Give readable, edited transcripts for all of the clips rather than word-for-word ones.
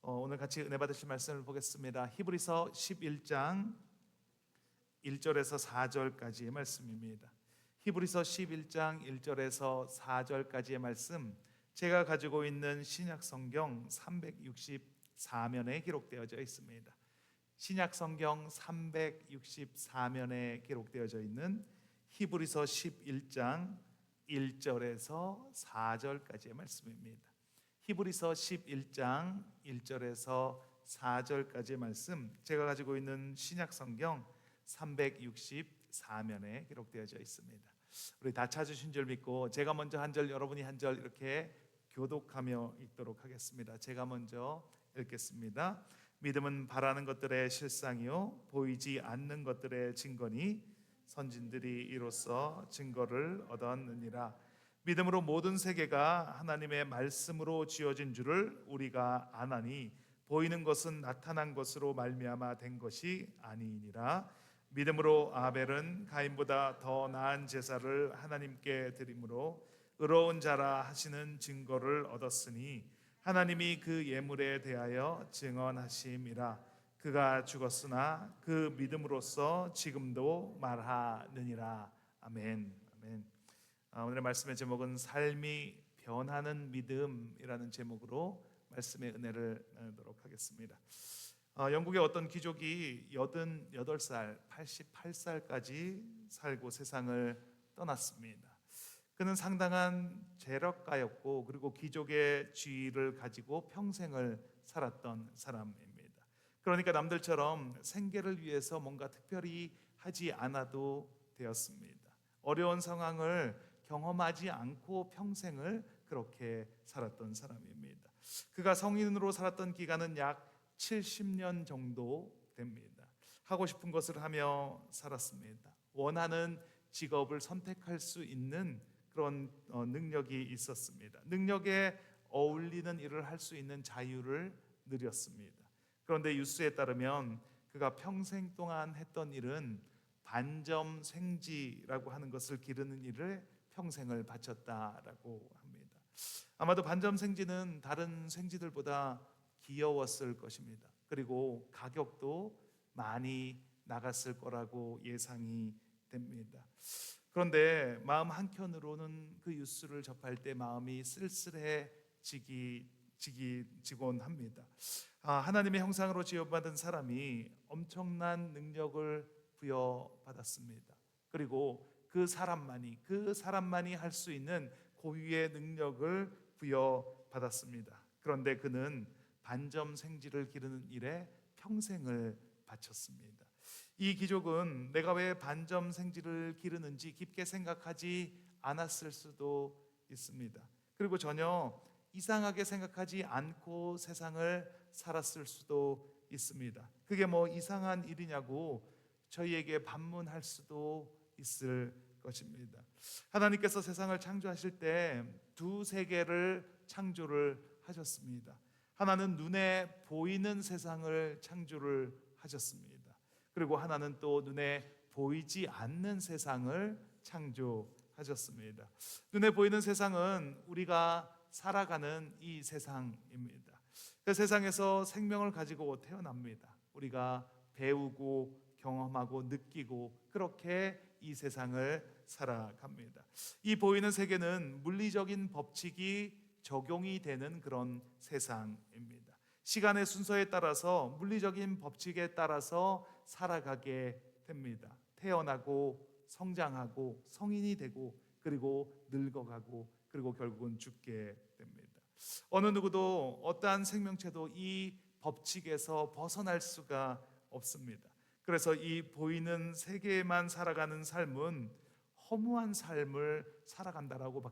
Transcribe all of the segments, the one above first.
오늘 같이 은혜 받으실 말씀을 보겠습니다. 히브리서 11장 1절에서 4절까지의 말씀입니다. 히브리서 11장 1절에서 4절까지의 말씀, 제가 가지고 있는 신약 성경 364면에 기록되어져 있습니다. 신약 성경 364면에 기록되어져 있는 히브리서 11장 1절에서 4절까지의 말씀입니다. 히브리서 11장 1절에서 4절까지의 말씀, 제가 가지고 있는 신약 성경 364면에 기록되어져 있습니다. 우리 다 찾으신 줄 믿고 제가 먼저 한 절, 여러분이 한 절 이렇게 교독하며 읽도록 하겠습니다. 제가 먼저 읽겠습니다. 믿음은 바라는 것들의 실상이요 보이지 않는 것들의 증거니 선진들이 이로써 증거를 얻었느니라. 믿음으로 모든 세계가 하나님의 말씀으로 지어진 줄을 우리가 아나니 보이는 것은 나타난 것으로 말미암아 된 것이 아니니라. 믿음으로 아벨은 가인보다 더 나은 제사를 하나님께 드림으로 의로운 자라 하시는 증거를 얻었으니 하나님이 그 예물에 대하여 증언하심이라. 그가 죽었으나 그 믿음으로써 지금도 말하느니라. 아멘. 아멘. 오늘의 말씀의 제목은 삶이 변하는 믿음이라는 제목으로 말씀의 은혜를 나누도록 하겠습니다. 영국의 어떤 귀족이 88살, 88살까지 살고 세상을 떠났습니다. 그는 상당한 재력가였고 그리고 귀족의 지위를 가지고 평생을 살았던 사람입니다. 그러니까 남들처럼 생계를 위해서 뭔가 특별히 하지 않아도 되었습니다. 어려운 상황을 경험하지 않고 평생을 그렇게 살았던 사람입니다. 그가 성인으로 살았던 기간은 약 70년 정도 됩니다. 하고 싶은 것을 하며 살았습니다. 원하는 직업을 선택할 수 있는 그런 능력이 있었습니다. 능력에 어울리는 일을 할 수 있는 자유를 누렸습니다. 그런데 뉴스에 따르면 그가 평생 동안 했던 일은 반점생지라고 하는 것을 기르는 일에 평생을 바쳤다라고 합니다. 아마도 반점생지는 다른 생지들보다 귀여웠을 것입니다. 그리고 가격도 많이 나갔을 거라고 예상이 됩니다. 그런데 마음 한켠으로는 그 뉴스를 접할 때 마음이 쓸쓸해지곤 합니다. 하나님의 형상으로 지어받은 사람이 엄청난 능력을 부여받았습니다. 그리고 그 사람만이 할 수 있는 고유의 능력을 부여받았습니다. 그런데 그는 반점생지를 기르는 일에 평생을 바쳤습니다. 이 귀족은 내가 왜 반점생지를 기르는지 깊게 생각하지 않았을 수도 있습니다. 그리고 전혀 이상하게 생각하지 않고 세상을 살았을 수도 있습니다. 그게 뭐 이상한 일이냐고 저희에게 반문할 수도 있을 것입니다. 하나님께서 세상을 창조하실 때 두 세계를 창조를 하셨습니다. 하나는 눈에 보이는 세상을 창조를 하셨습니다. 그리고 하나는 또 눈에 보이지 않는 세상을 창조하셨습니다. 눈에 보이는 세상은 우리가 살아가는 이 세상입니다. 그 세상에서 생명을 가지고 태어납니다. 우리가 배우고 경험하고 느끼고 그렇게 이 세상을 살아갑니다. 이 보이는 세계는 물리적인 법칙이 적용이 되는 그런 세상입니다. 시간의 순서에 따라서 물리적인 법칙에 따라서 살아가게 됩니다. 태어나고 성장하고 성인이 되고 그리고 늙어가고 그리고 결국은 죽게 됩니다. 어느 누구도 어떠한 생명체도 이 법칙에서 벗어날 수가 없습니다. 그래서 이 보이는 세계에만 살아가는 삶은 허무한 삶을 살아간다라고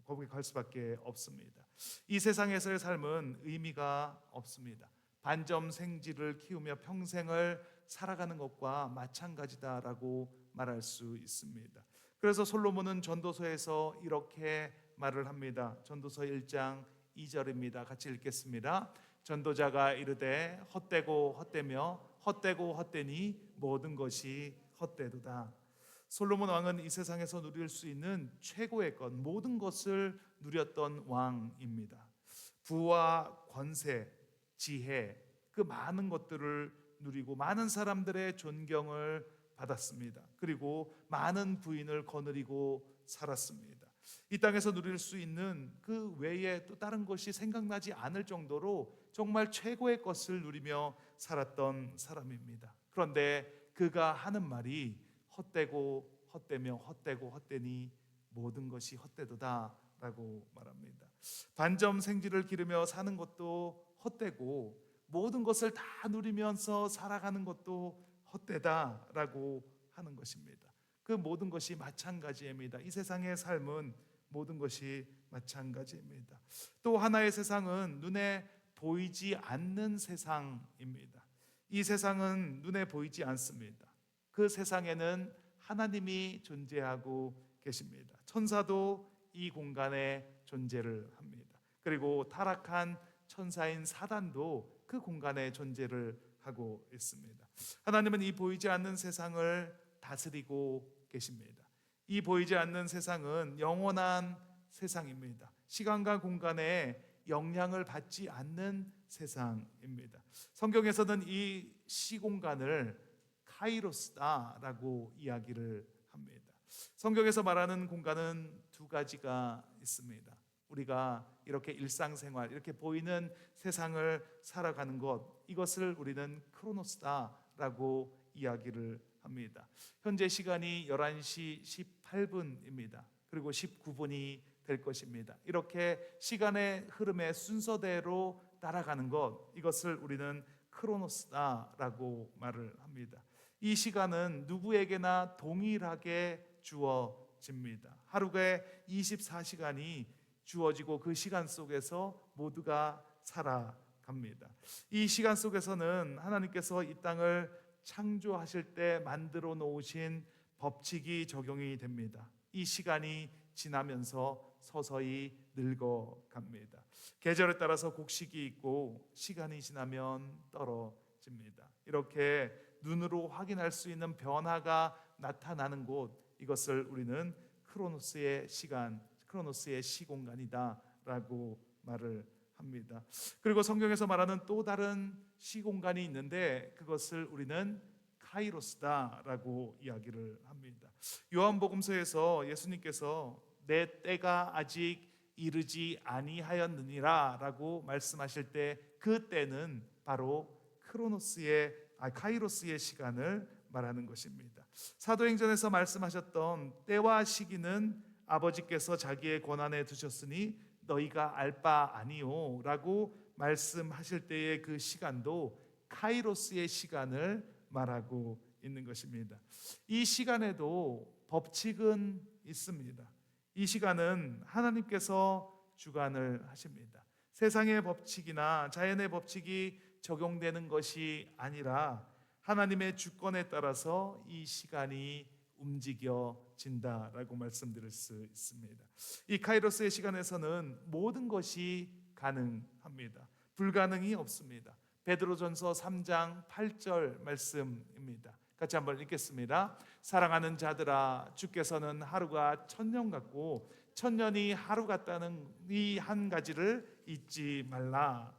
고백할 수밖에 없습니다. 이 세상에서의 삶은 의미가 없습니다. 반점생지를 키우며 평생을 살아가는 것과 마찬가지다라고 말할 수 있습니다. 그래서 솔로몬은 전도서에서 이렇게 말을 합니다. 전도서 1장 2절입니다. 같이 읽겠습니다. 전도자가 이르되 헛되고 헛되며 헛되고 헛되니 모든 것이 헛되도다. 솔로몬 왕은 이 세상에서 누릴 수 있는 최고의 것, 모든 것을 누렸던 왕입니다. 부와 권세, 지혜, 그 많은 것들을 누리고 많은 사람들의 존경을 받았습니다. 그리고 많은 부인을 거느리고 살았습니다. 이 땅에서 누릴 수 있는 그 외에 또 다른 것이 생각나지 않을 정도로 정말 최고의 것을 누리며 살았던 사람입니다. 그런데 그가 하는 말이 헛되고 헛되며 헛되고 헛되니 모든 것이 헛되도다 라고 말합니다. 반점생지를 기르며 사는 것도 헛되고 모든 것을 다 누리면서 살아가는 것도 헛되다라고 하는 것입니다. 그 모든 것이 마찬가지입니다. 이 세상의 삶은 모든 것이 마찬가지입니다. 또 하나의 세상은 눈에 보이지 않는 세상입니다. 이 세상은 눈에 보이지 않습니다. 그 세상에는 하나님이 존재하고 계십니다. 천사도 이 공간에 존재를 합니다. 그리고 타락한 천사인 사단도 그 공간에 존재를 하고 있습니다. 하나님은 이 보이지 않는 세상을 다스리고 계십니다. 이 보이지 않는 세상은 영원한 세상입니다. 시간과 공간에 영향을 받지 않는 세상입니다. 성경에서는 이 시공간을 카이로스다라고 이야기를 합니다. 성경에서 말하는 공간은 두 가지가 있습니다. 우리가 이렇게 일상생활, 이렇게 보이는 세상을 살아가는 것, 이것을 우리는 크로노스다라고 이야기를 합니다. 현재 시간이 11시 18분입니다. 그리고 19분이 될 것입니다. 이렇게 시간의 흐름의 순서대로 따라가는 것, 이것을 우리는 크로노스다라고 말을 합니다. 이 시간은 누구에게나 동일하게 주어집니다. 하루에 24시간이 주어지고 그 시간 속에서 모두가 살아갑니다. 이 시간 속에서는 하나님께서 이 땅을 창조하실 때 만들어 놓으신 법칙이 적용이 됩니다. 이 시간이 지나면서 서서히 늙어갑니다. 계절에 따라서 곡식이 있고 시간이 지나면 떨어집니다. 이렇게 눈으로 확인할 수 있는 변화가 나타나는 곳, 이것을 우리는 크로노스의 시간, 크로노스의 시공간이다라고 말을 합니다. 그리고 성경에서 말하는 또 다른 시공간이 있는데 그것을 우리는 카이로스다라고 이야기를 합니다. 요한복음서에서 예수님께서 내 때가 아직 이르지 아니하였느니라라고 말씀하실 때 그 때는 바로 카이로스의 시간을 말하는 것입니다. 사도행전에서 말씀하셨던 때와 시기는 아버지께서 자기의 권한에 두셨으니 너희가 알 바 아니오라고 말씀하실 때의 그 시간도 카이로스의 시간을 말하고 있는 것입니다. 이 시간에도 법칙은 있습니다. 이 시간은 하나님께서 주관을 하십니다. 세상의 법칙이나 자연의 법칙이 적용되는 것이 아니라 하나님의 주권에 따라서 이 시간이 움직여진다라고 말씀드릴 수 있습니다. 이 카이로스의 시간에서는 모든 것이 가능합니다. 불가능이 없습니다. 베드로전서 3장 8절 말씀입니다. 같이 한번 읽겠습니다. 사랑하는 자들아, 주께서는 하루가 천년 같고 천년이 하루 같다는 이 한 가지를 잊지 말라.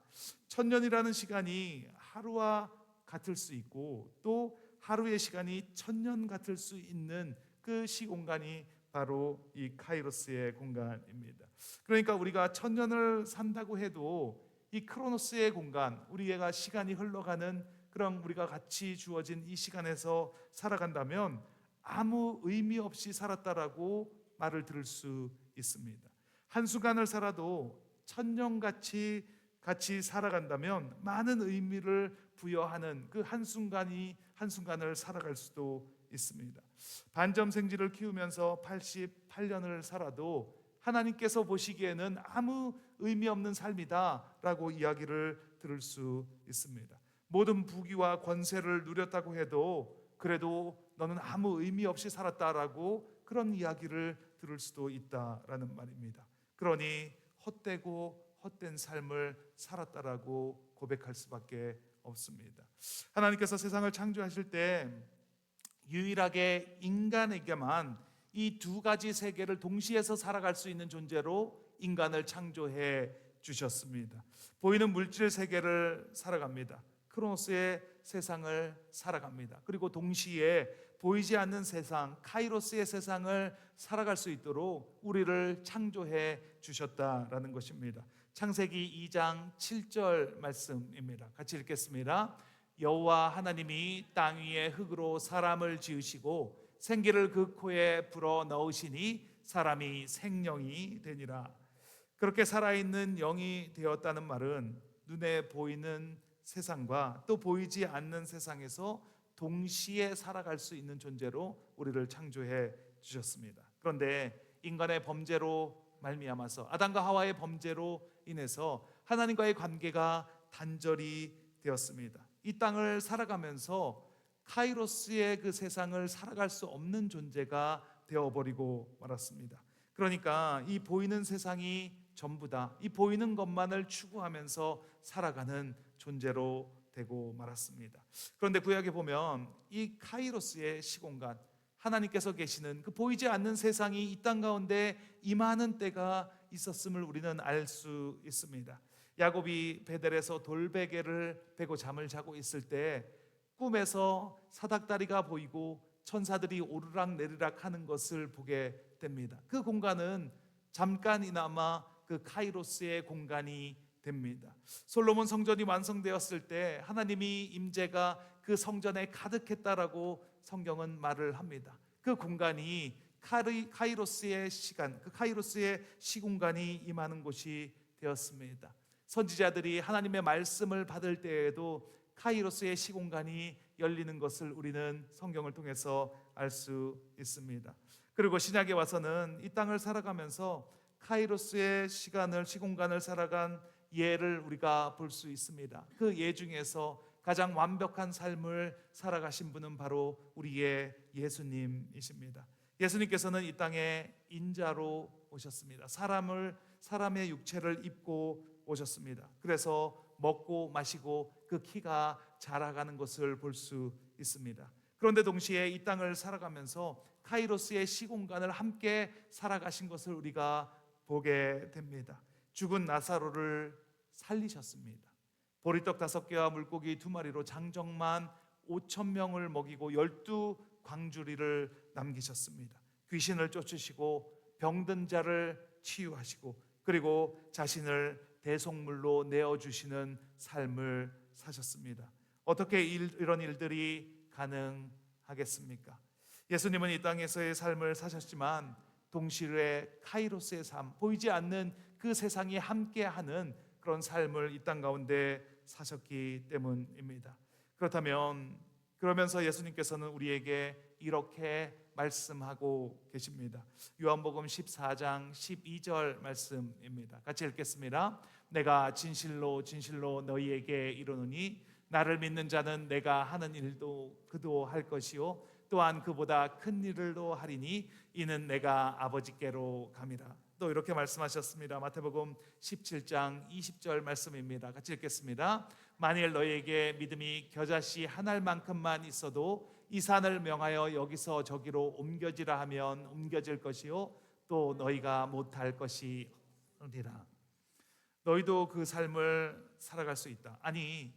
천년이라는 시간이 하루와 같을 수 있고 또 하루의 시간이 천년 같을 수 있는 그 시공간이 바로 이 카이로스의 공간입니다. 그러니까 우리가 천년을 산다고 해도 이 크로노스의 공간, 우리가 시간이 흘러가는 그런 우리가 같이 주어진 이 시간에서 살아간다면 아무 의미 없이 살았다라고 말을 들을 수 있습니다. 한순간을 살아도 천년같이 같이 살아간다면 많은 의미를 부여하는 그 한순간을 살아갈 수도 있습니다. 반점생지를 키우면서 88년을 살아도 하나님께서 보시기에는 아무 의미 없는 삶이다라고 이야기를 들을 수 있습니다. 모든 부귀와 권세를 누렸다고 해도 그래도 너는 아무 의미 없이 살았다라고 그런 이야기를 들을 수도 있다라는 말입니다. 그러니 헛되고 헛된 삶을 살았다라고 고백할 수밖에 없습니다. 하나님께서 세상을 창조하실 때 유일하게 인간에게만 이 두 가지 세계를 동시에서 살아갈 수 있는 존재로 인간을 창조해 주셨습니다. 보이는 물질 세계를 살아갑니다. 크로노스의 세상을 살아갑니다. 그리고 동시에 보이지 않는 세상, 카이로스의 세상을 살아갈 수 있도록 우리를 창조해 주셨다라는 것입니다. 창세기 2장 7절 말씀입니다. 같이 읽겠습니다. 여호와 하나님이 땅 위에 흙으로 사람을 지으시고 생기를 그 코에 불어 넣으시니 사람이 생령이 되니라. 그렇게 살아있는 영이 되었다는 말은 눈에 보이는 세상과 또 보이지 않는 세상에서 동시에 살아갈 수 있는 존재로 우리를 창조해 주셨습니다. 그런데 인간의 범죄로 말미암아서 아담과 하와의 범죄로 인해서 하나님과의 관계가 단절이 되었습니다. 이 땅을 살아가면서 카이로스의 그 세상을 살아갈 수 없는 존재가 되어버리고 말았습니다. 그러니까 이 보이는 세상이 전부다, 이 보이는 것만을 추구하면서 살아가는 존재로 되고 말았습니다. 그런데 구약에 보면 이 카이로스의 시공간, 하나님께서 계시는 그 보이지 않는 세상이 이 땅 가운데 임하는 때가 있었음을 우리는 알 수 있습니다. 야곱이 베델에서 돌베개를 베고 잠을 자고 있을 때 꿈에서 사닥다리가 보이고 천사들이 오르락 내리락 하는 것을 보게 됩니다. 그 공간은 잠깐이나마 그 카이로스의 공간이 됩니다. 솔로몬 성전이 완성되었을 때 하나님이 임재가 그 성전에 가득했다라고 성경은 말을 합니다. 그 공간이 카이로스의 시간, 그 카이로스의 시공간이 임하는 곳이 되었습니다. 선지자들이 하나님의 말씀을 받을 때에도 카이로스의 시공간이 열리는 것을 우리는 성경을 통해서 알 수 있습니다. 그리고 신약에 와서는 이 땅을 살아가면서 카이로스의 시공간을 살아간 예를 우리가 볼 수 있습니다. 그 예 중에서 가장 완벽한 삶을 살아가신 분은 바로 우리의 예수님이십니다. 예수님께서는 이 땅에 인자로 오셨습니다. 사람의 육체를 입고 오셨습니다. 그래서 먹고 마시고 그 키가 자라가는 것을 볼 수 있습니다. 그런데 동시에 이 땅을 살아가면서 카이로스의 시공간을 함께 살아가신 것을 우리가 보게 됩니다. 죽은 나사로를 살리셨습니다. 보리떡 5개와 물고기 2마리로 장정만 5,000명을 먹이고 12광주리를 남기셨습니다. 귀신을 쫓으시고 병든 자를 치유하시고 그리고 자신을 대속물로 내어주시는 삶을 사셨습니다. 어떻게 이런 일들이 가능하겠습니까? 예수님은 이 땅에서의 삶을 사셨지만 동시에 카이로스의 삶, 보이지 않는 그 세상이 함께하는 그런 삶을 이 땅 가운데 사셨기 때문입니다. 그러면서 예수님께서는 우리에게 이렇게 말씀하고 계십니다. 요한복음 14장 12절 말씀입니다. 같이 읽겠습니다. 내가 진실로 진실로 너희에게 이르노니 나를 믿는 자는 내가 하는 일도 그도 할 것이요 또한 그보다 큰 일을도 하리니 이는 내가 아버지께로 감이라. 또 이렇게 말씀하셨습니다. 마태복음 17장 20절 말씀입니다. 같이 읽겠습니다. 만일 너희에게 믿음이 겨자씨 한 알만큼만 있어도 이 산을 명하여 여기서 저기로 옮겨지라 하면 옮겨질 것이요 또 너희가 못할 것이니라. 너희도 그 삶을 살아갈 수 있다. 아니,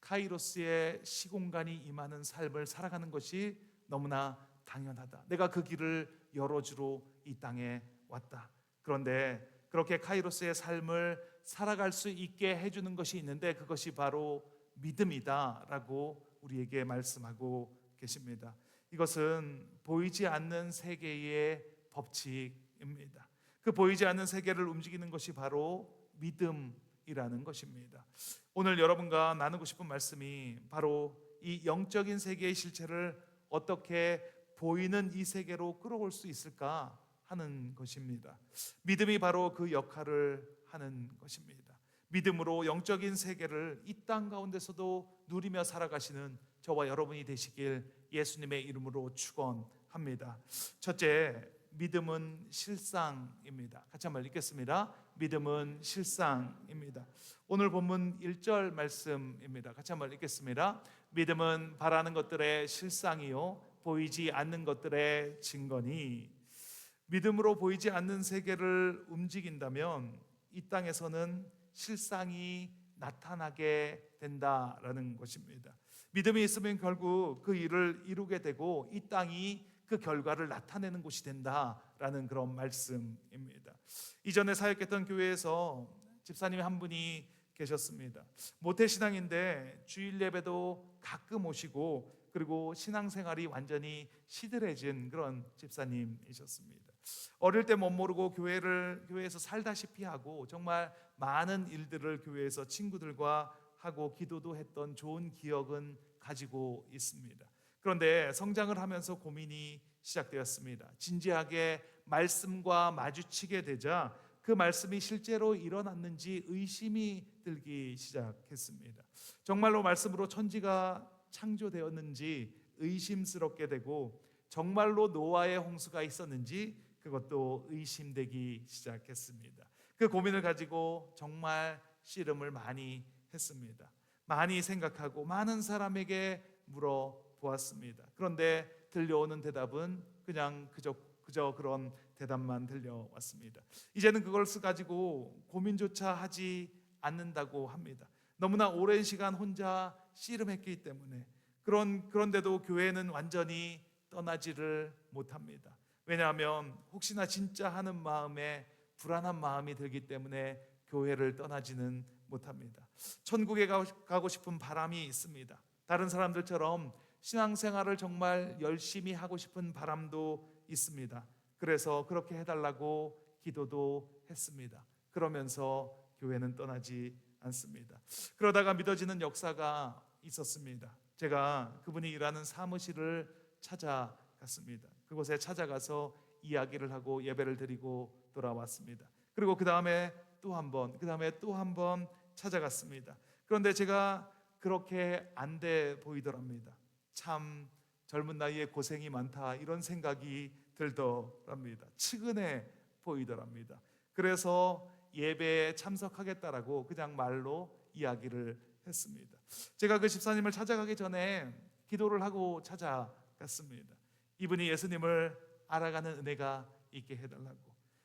카이로스의 시공간이 임하는 삶을 살아가는 것이 너무나 당연하다. 내가 그 길을 열어주러 이 땅에 왔다. 그런데 그렇게 카이로스의 삶을 살아갈 수 있게 해주는 것이 있는데 그것이 바로 믿음이다라고 우리에게 말씀하고 계십니다. 이것은 보이지 않는 세계의 법칙입니다. 그 보이지 않는 세계를 움직이는 것이 바로 믿음이라는 것입니다. 오늘 여러분과 나누고 싶은 말씀이 바로 이 영적인 세계의 실체를 어떻게 보이는 이 세계로 끌어올 수 있을까 하는 것입니다. 믿음이 바로 그 역할을 하는 것입니다. 믿음으로 영적인 세계를 이 땅 가운데서도 누리며 살아가시는 저와 여러분이 되시길 예수님의 이름으로 축원합니다. 첫째, 믿음은 실상입니다. 같이 한번 읽겠습니다. 믿음은 실상입니다. 오늘 본문 1절 말씀입니다. 같이 한번 읽겠습니다. 믿음은 바라는 것들의 실상이요 보이지 않는 것들의 증거니. 믿음으로 보이지 않는 세계를 움직인다면 이 땅에서는 실상이 나타나게 된다라는 것입니다. 믿음이 있으면 결국 그 일을 이루게 되고 이 땅이 그 결과를 나타내는 곳이 된다라는 그런 말씀입니다. 이전에 사역했던 교회에서 집사님이 한 분이 계셨습니다. 모태신앙인데 주일 예배도 가끔 오시고 그리고 신앙생활이 완전히 시들해진 그런 집사님이셨습니다. 어릴 때 못 모르고 교회에서 살다시피 하고 정말 많은 일들을 교회에서 친구들과 하고 기도도 했던 좋은 기억은 가지고 있습니다. 그런데 성장을 하면서 고민이 시작되었습니다. 진지하게 말씀과 마주치게 되자 그 말씀이 실제로 일어났는지 의심이 들기 시작했습니다. 정말로 말씀으로 천지가 창조되었는지 의심스럽게 되고 정말로 노아의 홍수가 있었는지 그것도 의심되기 시작했습니다. 그 고민을 가지고 정말 씨름을 많이 했습니다. 많이 생각하고 많은 사람에게 물어보았습니다. 그런데 들려오는 대답은 그냥 그저 그런 대답만 들려왔습니다. 이제는 그걸 가지고 고민조차 하지 않는다고 합니다. 너무나 오랜 시간 혼자 씨름했기 때문에 그런데도 교회는 완전히 떠나지를 못합니다. 왜냐하면 혹시나 진짜 하는 마음에 불안한 마음이 들기 때문에 교회를 떠나지는 못합니다. 천국에 가고 싶은 바람이 있습니다. 다른 사람들처럼 신앙생활을 정말 열심히 하고 싶은 바람도 있습니다. 그래서 그렇게 해달라고 기도도 했습니다. 그러면서 교회는 떠나지 않습니다. 그러다가 믿어지는 역사가 있었습니다. 제가 그분이 일하는 사무실을 찾아갔습니다. 그곳에 찾아가서 이야기를 하고 예배를 드리고 돌아왔습니다. 그리고 그 다음에 또 한 번 찾아갔습니다. 그런데 제가 그렇게 안 돼 보이더랍니다. 참 젊은 나이에 고생이 많다 이런 생각이 들더랍니다. 측은해 보이더랍니다. 그래서 예배에 참석하겠다라고 그냥 말로 이야기를 했습니다. 제가 그 집사님을 찾아가기 전에 기도를 하고 찾아갔습니다. 이분이 예수님을 알아가는 은혜가 있게 해달라고,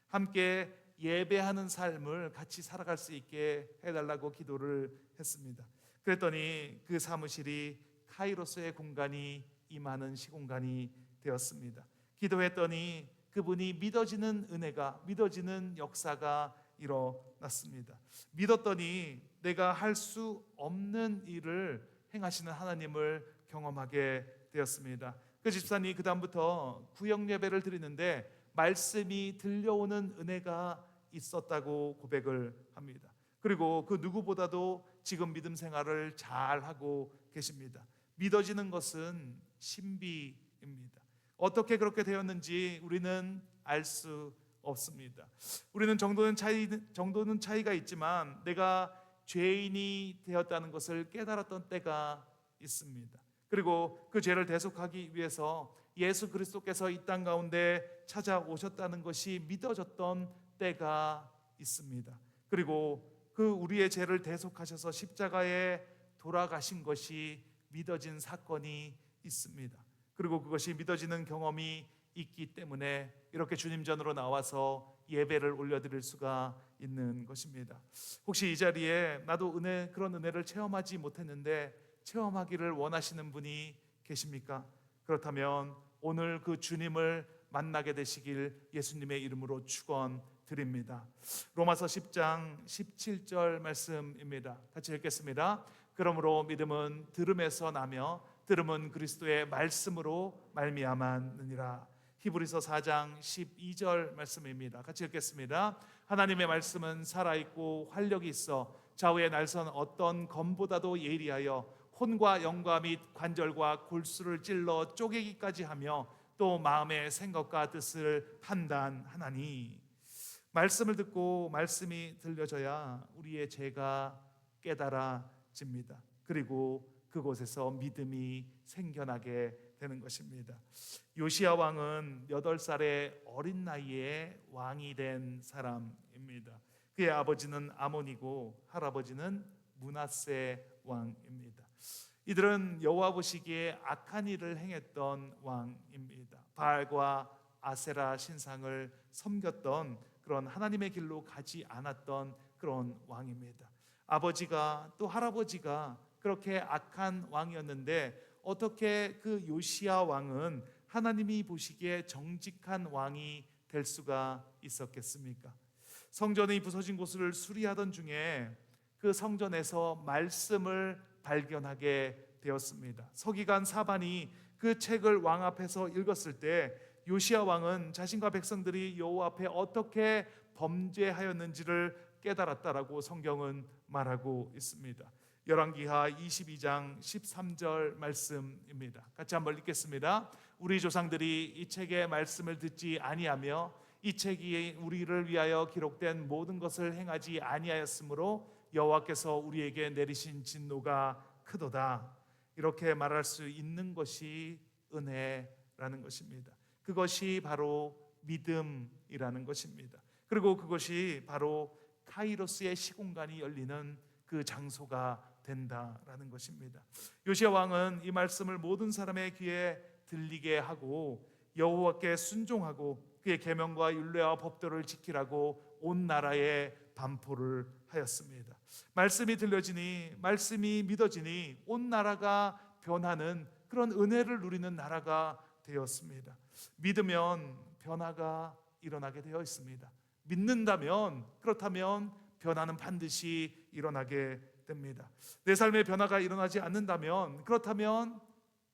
함께 예배하는 삶을 같이 살아갈 수 있게 해달라고 기도를 했습니다. 그랬더니 그 사무실이 카이로스의 공간이 임하는 시공간이 되었습니다. 기도했더니 그분이 믿어지는 은혜가, 믿어지는 역사가 일어났습니다. 믿었더니 내가 할 수 없는 일을 행하시는 하나님을 경험하게 되었습니다. 그 집사님이 그 다음부터 구역 예배를 드리는데 말씀이 들려오는 은혜가 있었다고 고백을 합니다. 그리고 그 누구보다도 지금 믿음 생활을 잘 하고 계십니다. 믿어지는 것은 신비입니다. 어떻게 그렇게 되었는지 우리는 알 수 없습니다. 우리는 정도는 차이가 있지만 내가 죄인이 되었다는 것을 깨달았던 때가 있습니다. 그리고 그 죄를 대속하기 위해서 예수 그리스도께서 이 땅 가운데 찾아오셨다는 것이 믿어졌던 때가 있습니다. 그리고 그 우리의 죄를 대속하셔서 십자가에 돌아가신 것이 믿어진 사건이 있습니다. 그리고 그것이 믿어지는 경험이 있기 때문에 이렇게 주님 전으로 나와서 예배를 올려드릴 수가 있는 것입니다. 혹시 이 자리에 나도 그런 은혜를 체험하지 못했는데 체험하기를 원하시는 분이 계십니까? 그렇다면 오늘 그 주님을 만나게 되시길 예수님의 이름으로 축원드립니다. 로마서 10장 17절 말씀입니다. 같이 읽겠습니다. 그러므로 믿음은 들음에서 나며 들음은 그리스도의 말씀으로 말미암았느니라. 히브리서 4장 12절 말씀입니다. 같이 읽겠습니다. 하나님의 말씀은 살아있고 활력이 있어 좌우의 날선 어떤 검보다도 예리하여 혼과 영과 및 관절과 골수를 찔러 쪼개기까지 하며 또 마음의 생각과 뜻을 판단하나니. 말씀을 듣고 말씀이 들려져야 우리의 죄가 깨달아집니다. 그리고 그곳에서 믿음이 생겨나게 되는 것입니다. 요시야 왕은 8살의 어린 나이에 왕이 된 사람입니다. 그의 아버지는 아몬이고 할아버지는 므낫세 왕입니다. 이들은 여호와 보시기에 악한 일을 행했던 왕입니다. 바알과 아세라 신상을 섬겼던 그런 하나님의 길로 가지 않았던 그런 왕입니다. 아버지가 또 할아버지가 그렇게 악한 왕이었는데 어떻게 그 요시야 왕은 하나님이 보시기에 정직한 왕이 될 수가 있었겠습니까? 성전이 부서진 곳을 수리하던 중에 그 성전에서 말씀을 발견하게 되었습니다. 서기관 사반이 그 책을 왕 앞에서 읽었을 때 요시야 왕은 자신과 백성들이 여호와 앞에 어떻게 범죄하였는지를 깨달았다라고 성경은 말하고 있습니다. 열왕기하 22장 13절 말씀입니다. 같이 한번 읽겠습니다. 우리 조상들이 이 책의 말씀을 듣지 아니하며 이 책이 우리를 위하여 기록된 모든 것을 행하지 아니하였으므로 여호와께서 우리에게 내리신 진노가 크도다. 이렇게 말할 수 있는 것이 은혜라는 것입니다. 그것이 바로 믿음이라는 것입니다. 그리고 그것이 바로 카이로스의 시공간이 열리는 그 장소가 된다라는 것입니다. 요시야 왕은 이 말씀을 모든 사람의 귀에 들리게 하고 여호와께 순종하고 그의 계명과 율례와 법도를 지키라고 온 나라에 반포를 하였습니다. 말씀이 들려지니, 말씀이 믿어지니 온 나라가 변하는 그런 은혜를 누리는 나라가 되었습니다. 믿으면 변화가 일어나게 되어 있습니다. 믿는다면, 그렇다면 변화는 반드시 일어나게 됩니다. 내 삶에 변화가 일어나지 않는다면, 그렇다면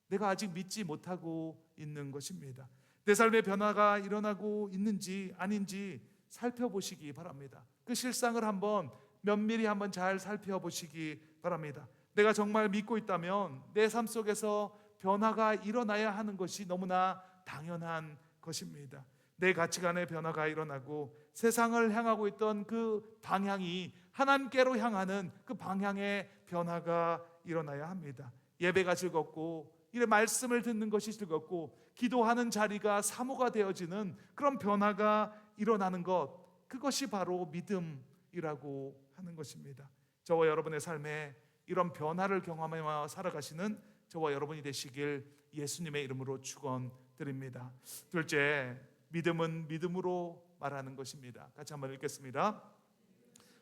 내가 아직 믿지 못하고 있는 것입니다. 내 삶에 변화가 일어나고 있는지 아닌지 살펴보시기 바랍니다. 그 실상을 한번 면밀히 한번 잘 살펴보시기 바랍니다. 내가 정말 믿고 있다면 내 삶 속에서 변화가 일어나야 하는 것이 너무나 당연한 것입니다. 내 가치관의 변화가 일어나고 세상을 향하고 있던 그 방향이 하나님께로 향하는 그 방향의 변화가 일어나야 합니다. 예배가 즐겁고 이 말씀을 듣는 것이 즐겁고 기도하는 자리가 사모가 되어지는 그런 변화가 일어나는 것, 그것이 바로 믿음이라고 하는 것입니다. 저와 여러분의 삶에 이런 변화를 경험하며 살아가시는 저와 여러분이 되시길 예수님의 이름으로 축원드립니다. 둘째, 믿음은 믿음으로 말하는 것입니다. 같이 한번 읽겠습니다.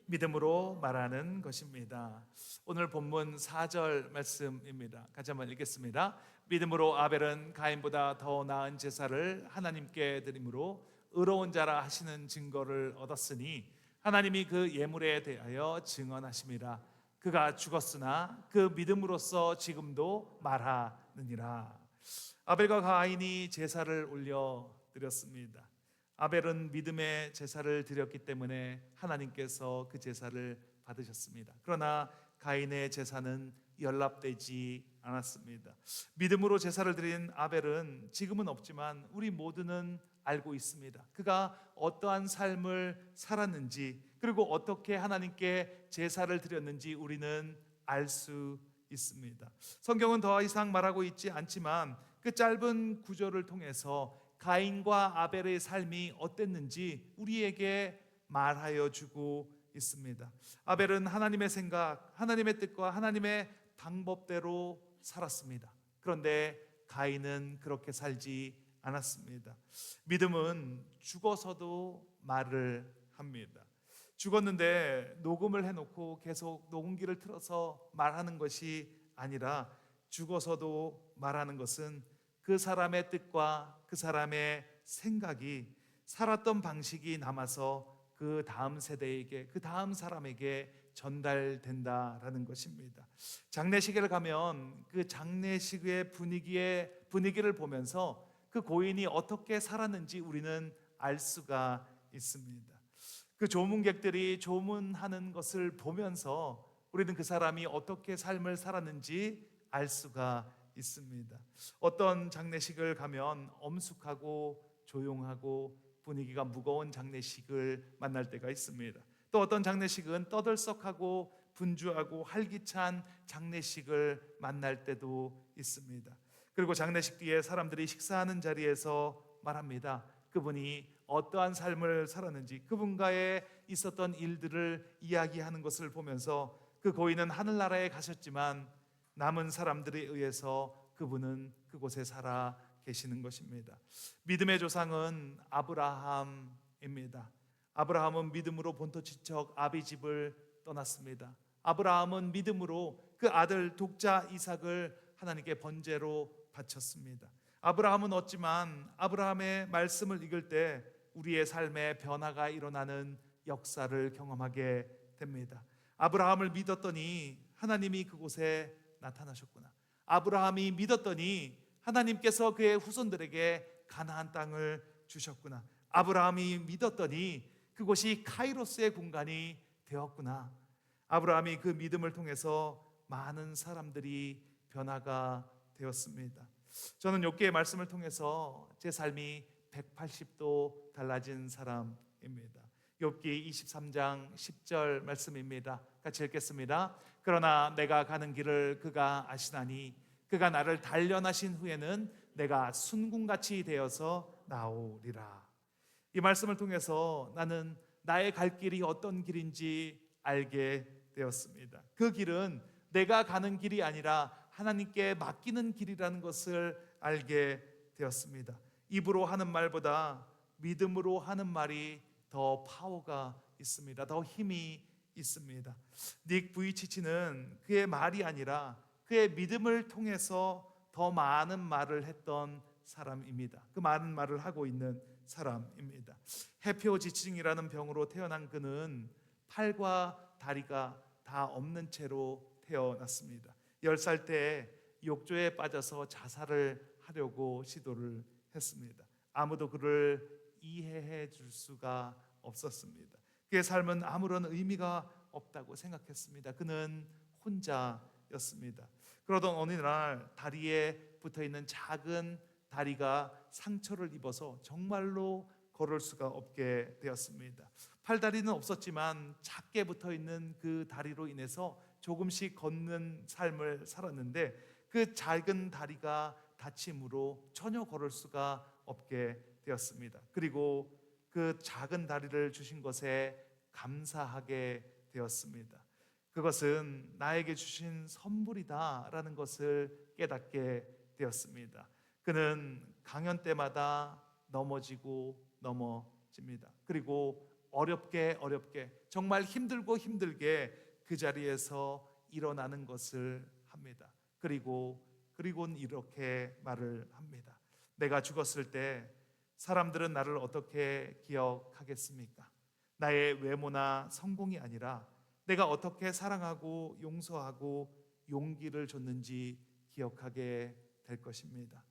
믿음으로 말하는 것입니다. 오늘 본문 4절 말씀입니다. 같이 한번 읽겠습니다. 믿음으로 아벨은 가인보다 더 나은 제사를 하나님께 드림으로 의로운 자라 하시는 증거를 얻었으니 하나님이 그 예물에 대하여 증언하심이라. 그가 죽었으나 그 믿음으로써 지금도 말하느니라. 아벨과 가인이 제사를 올려 드렸습니다. 아벨은 믿음의 제사를 드렸기 때문에 하나님께서 그 제사를 받으셨습니다. 그러나 가인의 제사는 연락되지 않았습니다. 믿음으로 제사를 드린 아벨은 지금은 없지만 우리 모두는 알고 있습니다. 그가 어떠한 삶을 살았는지, 그리고 어떻게 하나님께 제사를 드렸는지 우리는 알 수 있습니다. 성경은 더 이상 말하고 있지 않지만 그 짧은 구절을 통해서 가인과 아벨의 삶이 어땠는지 우리에게 말하여 주고 있습니다. 아벨은 하나님의 생각, 하나님의 뜻과 하나님의 방법대로 살았습니다. 그런데 가인은 그렇게 살지 않았습니다. 믿음은 죽어서도 말을 합니다. 죽었는데 녹음을 해놓고 계속 녹음기를 틀어서 말하는 것이 아니라 죽어서도 말하는 것은 그 사람의 뜻과 그 사람의 생각이 살았던 방식이 남아서 그 다음 세대에게, 그 다음 사람에게 전달된다라는 것입니다. 장례식을 가면 그 장례식의 분위기를 보면서 그 고인이 어떻게 살았는지 우리는 알 수가 있습니다. 그 조문객들이 조문하는 것을 보면서 우리는 그 사람이 어떻게 삶을 살았는지 알 수가 있습니다. 어떤 장례식을 가면 엄숙하고 조용하고 분위기가 무거운 장례식을 만날 때가 있습니다. 또 어떤 장례식은 떠들썩하고 분주하고 활기찬 장례식을 만날 때도 있습니다. 그리고 장례식 뒤에 사람들이 식사하는 자리에서 말합니다. 그분이 어떠한 삶을 살았는지, 그분과의 있었던 일들을 이야기하는 것을 보면서 그 고인은 하늘나라에 가셨지만 남은 사람들에 의해서 그분은 그곳에 살아 계시는 것입니다. 믿음의 조상은 아브라함입니다. 아브라함은 믿음으로 본토 친척 아비 집을 떠났습니다. 아브라함은 믿음으로 그 아들 독자 이삭을 하나님께 번제로 바쳤습니다. 아브라함은 어찌만 아브라함의 말씀을 읽을 때 우리의 삶에 변화가 일어나는 역사를 경험하게 됩니다. 아브라함을 믿었더니 하나님이 그곳에 나타나셨구나. 아브라함이 믿었더니 하나님께서 그의 후손들에게 가나안 땅을 주셨구나. 아브라함이 믿었더니 그곳이 카이로스의 공간이 되었구나. 아브라함이 그 믿음을 통해서 많은 사람들이 변화가 되었습니다. 저는 욥기의 말씀을 통해서 제 삶이 180도 달라진 사람입니다. 욥기 23장 10절 말씀입니다. 같이 읽겠습니다. 그러나 내가 가는 길을 그가 아시나니 그가 나를 단련하신 후에는 내가 순궁같이 되어서 나오리라. 이 말씀을 통해서 나는 나의 갈 길이 어떤 길인지 알게 되었습니다. 그 길은 내가 가는 길이 아니라 하나님께 맡기는 길이라는 것을 알게 되었습니다. 입으로 하는 말보다 믿음으로 하는 말이 더 파워가 있습니다. 더 힘이 있습니다. 닉 부이치치는 그의 말이 아니라 그의 믿음을 통해서 더 많은 말을 했던 사람입니다. 그 많은 말을 하고 있는 사람입니다. 해표지층이라는 병으로 태어난 그는 팔과 다리가 다 없는 채로 태어났습니다. 10살 때 욕조에 빠져서 자살을 하려고 시도를 했습니다. 아무도 그를 이해해 줄 수가 없었습니다. 그의 삶은 아무런 의미가 없다고 생각했습니다. 그는 혼자였습니다. 그러던 어느 날 다리에 붙어있는 작은 다리가 상처를 입어서 정말로 걸을 수가 없게 되었습니다. 팔다리는 없었지만 작게 붙어있는 그 다리로 인해서 조금씩 걷는 삶을 살았는데 그 작은 다리가 다침으로 전혀 걸을 수가 없게 되었습니다. 그리고 그 작은 다리를 주신 것에 감사하게 되었습니다. 그것은 나에게 주신 선물이다라는 것을 깨닫게 되었습니다. 그는 강연 때마다 넘어지고 넘어집니다. 그리고 어렵게 정말 힘들고 힘들게 그 자리에서 일어나는 것을 합니다. 그리고는 이렇게 말을 합니다. 내가 죽었을 때 사람들은 나를 어떻게 기억하겠습니까? 나의 외모나 성공이 아니라 내가 어떻게 사랑하고 용서하고 용기를 줬는지 기억하게 될 것입니다.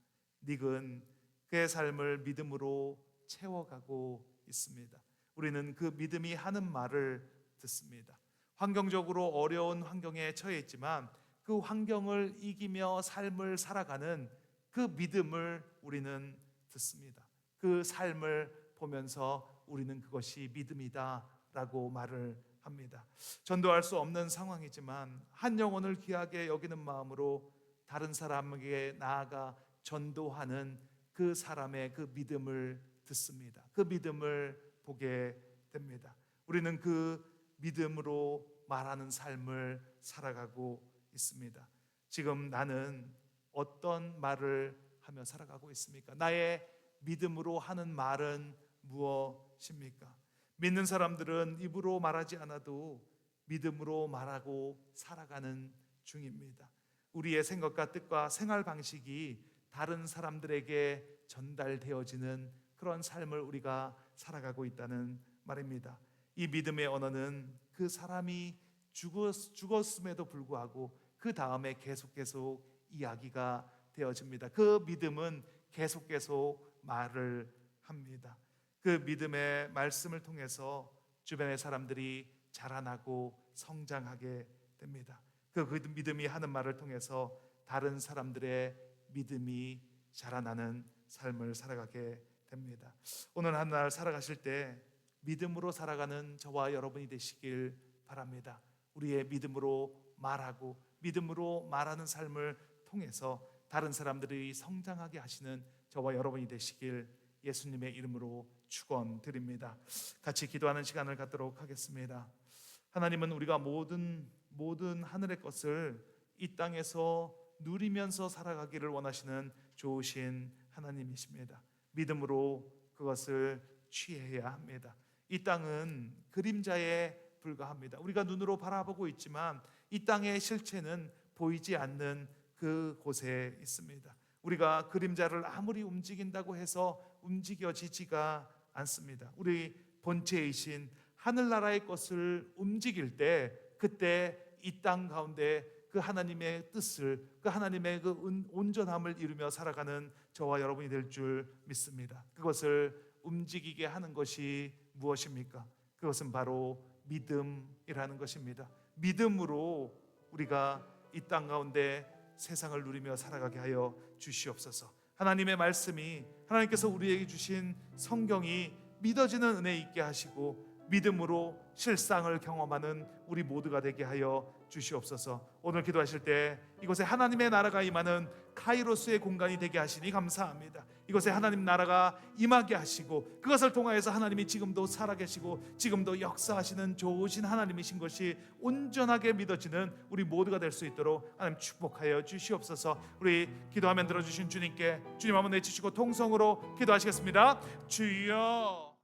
닉은 그의 삶을 믿음으로 채워가고 있습니다. 우리는 그 믿음이 하는 말을 듣습니다. 환경적으로 어려운 환경에 처해 있지만 그 환경을 이기며 삶을 살아가는 그 믿음을 우리는 듣습니다. 그 삶을 보면서 우리는 그것이 믿음이다라고 말을 합니다. 전도할 수 없는 상황이지만 한 영혼을 귀하게 여기는 마음으로 다른 사람에게 나아가 전도하는 그 사람의 그 믿음을 듣습니다. 그 믿음을 보게 됩니다. 우리는 그 믿음으로 말하는 삶을 살아가고 있습니다. 지금 나는 어떤 말을 하며 살아가고 있습니까? 나의 믿음으로 하는 말은 무엇입니까? 믿는 사람들은 입으로 말하지 않아도 믿음으로 말하고 살아가는 중입니다. 우리의 생각과 뜻과 생활 방식이 다른 사람들에게 전달되어지는 그런 삶을 우리가 살아가고 있다는 말입니다. 이 믿음의 언어는 그 사람이 죽었음에도 불구하고 그 다음에 계속 이야기가 되어집니다. 그 믿음은 계속 말을 합니다. 그 믿음의 말씀을 통해서 주변의 사람들이 자라나고 성장하게 됩니다. 그 믿음이 하는 말을 통해서 다른 사람들의 믿음이 자라나는 삶을 살아가게 됩니다. 오늘 한 날 살아가실 때 믿음으로 살아가는 저와 여러분이 되시길 바랍니다. 우리의 믿음으로 말하고 믿음으로 말하는 삶을 통해서 다른 사람들이 성장하게 하시는 저와 여러분이 되시길 예수님의 이름으로 축원드립니다. 같이 기도하는 시간을 갖도록 하겠습니다. 하나님은 우리가 모든 하늘의 것을 이 땅에서 누리면서 살아가기를 원하시는 좋으신 하나님이십니다. 믿음으로 그것을 취해야 합니다. 이 땅은 그림자에 불과합니다. 우리가 눈으로 바라보고 있지만 이 땅의 실체는 보이지 않는 그곳에 있습니다. 우리가 그림자를 아무리 움직인다고 해서 움직여지지가 않습니다. 우리 본체이신 하늘나라의 것을 움직일 때 그때 이 땅 가운데 그 하나님의 뜻을, 그 하나님의 그 온전함을 이루며 살아가는 저와 여러분이 될 줄 믿습니다. 그것을 움직이게 하는 것이 무엇입니까? 그것은 바로 믿음이라는 것입니다. 믿음으로 우리가 이 땅 가운데 세상을 누리며 살아가게 하여 주시옵소서. 하나님의 말씀이, 하나님께서 우리에게 주신 성경이 믿어지는 은혜 있게 하시고 믿음으로 실상을 경험하는 우리 모두가 되게 하여 주시옵소서. 오늘 기도하실 때 이곳에 하나님의 나라가 임하는 카이로스의 공간이 되게 하시니 감사합니다. 이곳에 하나님 나라가 임하게 하시고 그것을 통하여서 하나님이 지금도 살아계시고 지금도 역사하시는 좋으신 하나님이신 것이 온전하게 믿어지는 우리 모두가 될 수 있도록 하나님 축복하여 주시옵소서. 우리 기도하면 들어주신 주님께 주님 한번 외치시고 통성으로 기도하시겠습니다. 주여.